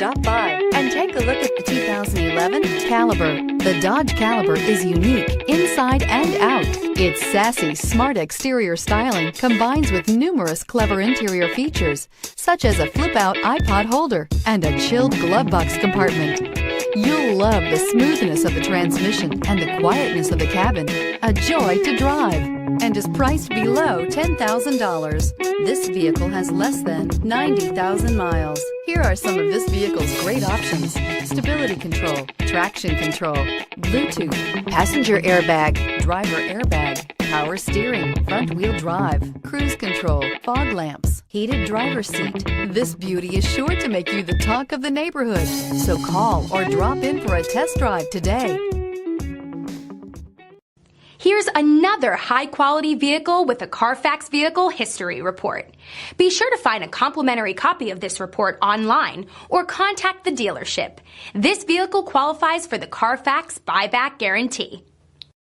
Stop by and take a look at the 2011 Caliber. The Dodge Caliber is unique inside and out. Its sassy, smart exterior styling combines with numerous clever interior features, such as a flip-out iPod holder and a chilled glove box compartment. You'll love the smoothness of the transmission and the quietness of the cabin. A joy to drive, and is priced below $10,000. This vehicle has less than 90,000 miles. Here are some of this vehicle's great options: stability control, traction control, Bluetooth, passenger airbag, driver airbag, power steering, front wheel drive, cruise control, fog lamps, heated driver's seat. This beauty is sure to make you the talk of the neighborhood. So call or drop in for a test drive today. Here's another high-quality vehicle with a Carfax Vehicle History Report. Be sure to find a complimentary copy of this report online or contact the dealership. This vehicle qualifies for the Carfax Buyback Guarantee.